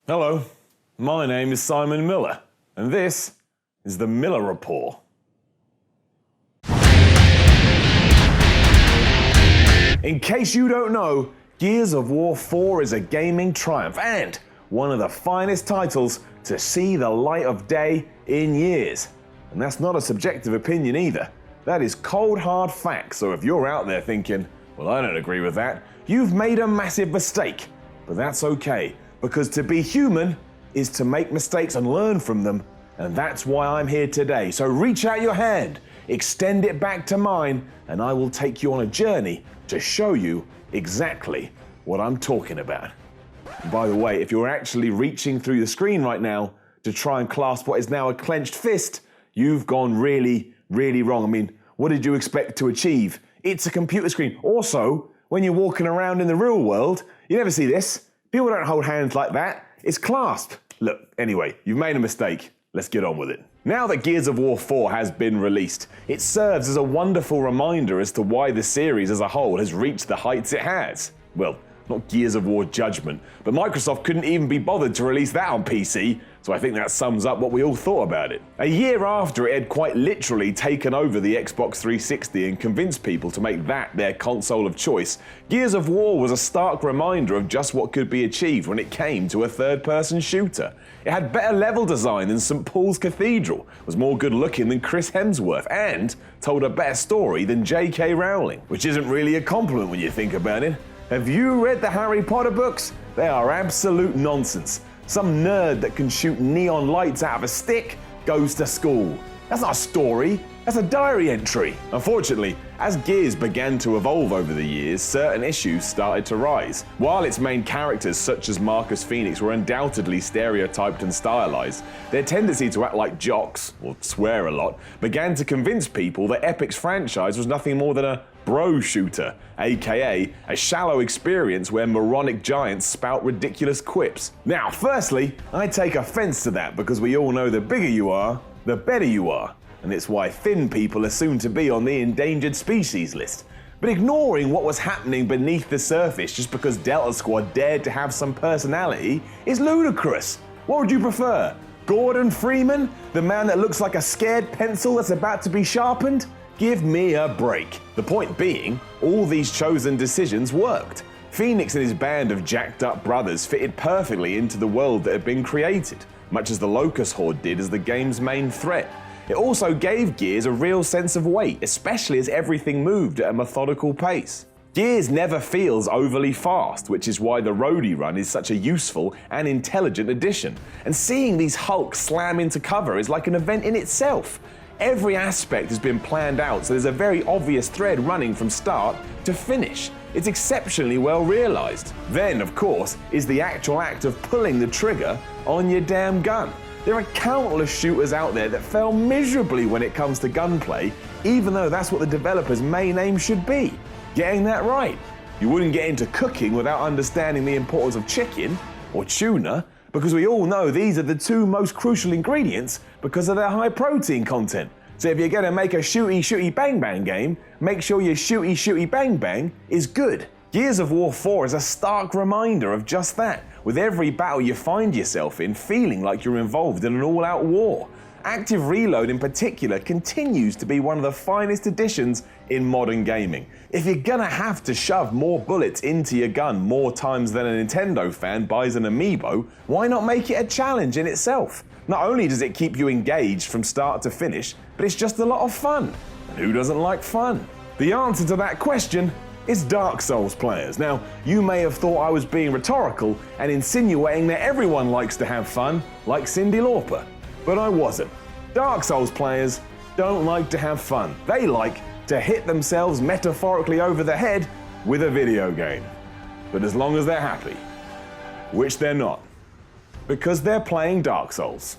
Hello, my name is Simon Miller, and this is the Miller Rapport. In case you don't know, Gears of War 4 is a gaming triumph and one of the finest titles to see the light of day in years. And that's not a subjective opinion either. That is cold hard fact, so if you're out there thinking, well, I don't agree with that, you've made a massive mistake. But that's okay, because to be human is to make mistakes and learn from them, and that's why I'm here today. So reach out your hand, extend it back to mine, and I will take you on a journey to show you exactly what I'm talking about. And by the way, if you're actually reaching through the screen right now to try and clasp what is now a clenched fist, you've gone really, really wrong. I mean, what did you expect to achieve? It's a computer screen. Also, when you're walking around in the real world, you never see this. People don't hold hands like that. It's clasped. Look, anyway, you've made a mistake. Let's get on with it. Now that Gears of War 4 has been released, it serves as a wonderful reminder as to why the series as a whole has reached the heights it has. Well, not Gears of War Judgment, but Microsoft couldn't even be bothered to release that on PC, so I think that sums up what we all thought about it. A year after it had quite literally taken over the Xbox 360 and convinced people to make that their console of choice, Gears of War was a stark reminder of just what could be achieved when it came to a third-person shooter. It had better level design than St. Paul's Cathedral, was more good-looking than Chris Hemsworth, and told a better story than J.K. Rowling, which isn't really a compliment when you think about it. Have you read the Harry Potter books? They are absolute nonsense. Some nerd that can shoot neon lights out of a stick goes to school. That's not a story, that's a diary entry. Unfortunately, as Gears began to evolve over the years, certain issues started to rise. While its main characters, such as Marcus Phoenix, were undoubtedly stereotyped and stylized, their tendency to act like jocks, or swear a lot, began to convince people that Epic's franchise was nothing more than a bro shooter, aka a shallow experience where moronic giants spout ridiculous quips. Now, firstly, I take offense to that because we all know the bigger you are, the better you are. And it's why thin people are soon to be on the endangered species list. But ignoring what was happening beneath the surface just because Delta Squad dared to have some personality is ludicrous. What would you prefer? Gordon Freeman, the man that looks like a scared pencil that's about to be sharpened? Give me a break. The point being, all these chosen decisions worked. Phoenix and his band of jacked up brothers fitted perfectly into the world that had been created, much as the Locust Horde did as the game's main threat. It also gave Gears a real sense of weight, especially as everything moved at a methodical pace. Gears never feels overly fast, which is why the roadie run is such a useful and intelligent addition. And seeing these hulks slam into cover is like an event in itself. Every aspect has been planned out, so there's a very obvious thread running from start to finish. It's exceptionally well realized. Then, of course, is the actual act of pulling the trigger on your damn gun. There are countless shooters out there that fail miserably when it comes to gunplay, even though that's what the developer's main aim should be. Getting that right. You wouldn't get into cooking without understanding the importance of chicken or tuna, because we all know these are the two most crucial ingredients because of their high protein content. So if you're gonna make a shooty bang bang game, make sure your shooty bang bang is good. Gears of War 4 is a stark reminder of just that, with every battle you find yourself in feeling like you're involved in an all-out war. Active reload in particular continues to be one of the finest additions in modern gaming. If you're gonna have to shove more bullets into your gun more times than a Nintendo fan buys an amiibo, why not make it a challenge in itself? Not only does it keep you engaged from start to finish, but it's just a lot of fun. And who doesn't like fun? The answer to that question is Dark Souls players. Now, you may have thought I was being rhetorical and insinuating that everyone likes to have fun, like Cyndi Lauper. But I wasn't. Dark Souls players don't like to have fun. They like to hit themselves metaphorically over the head with a video game. But as long as they're happy, which they're not, because they're playing Dark Souls.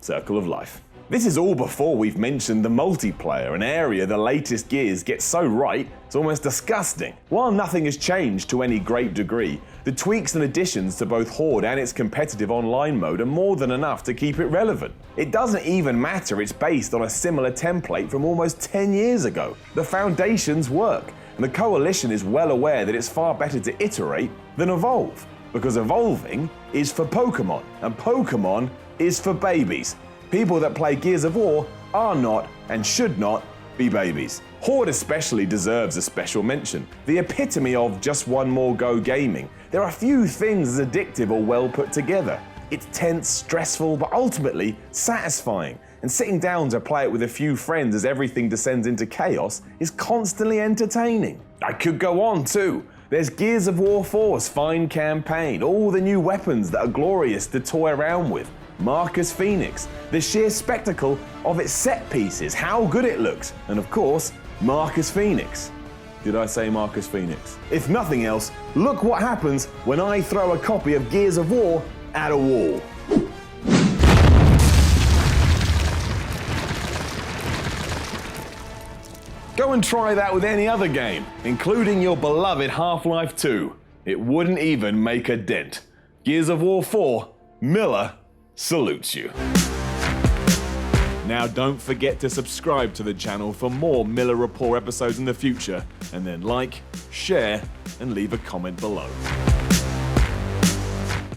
Circle of life. This is all before we've mentioned the multiplayer, an area the latest Gears gets so right, it's almost disgusting. While nothing has changed to any great degree, the tweaks and additions to both Horde and its competitive online mode are more than enough to keep it relevant. It doesn't even matter it's based on a similar template from almost 10 years ago. The foundations work, and the Coalition is well aware that it's far better to iterate than evolve. because evolving is for Pokemon, and Pokemon is for babies. People that play Gears of War are not and should not be babies. Horde especially deserves a special mention. The epitome of just one more go gaming. There are few things as addictive or well put together. It's tense, stressful, but ultimately satisfying. And sitting down to play it with a few friends as everything descends into chaos is constantly entertaining. I could go on too. There's Gears of War 4's fine campaign, all the new weapons that are glorious to toy around with. Marcus Phoenix, the sheer spectacle of its set pieces, how good it looks, and of course, Marcus Phoenix. Did I say Marcus Phoenix? If nothing else, look what happens when I throw a copy of Gears of War at a wall. Go and try that with any other game, including your beloved Half-Life 2. It wouldn't even make a dent. Gears of War 4, Miller salutes you. Now don't forget to subscribe to the channel for more Miller Rapport episodes in the future, and then like, share, and leave a comment below.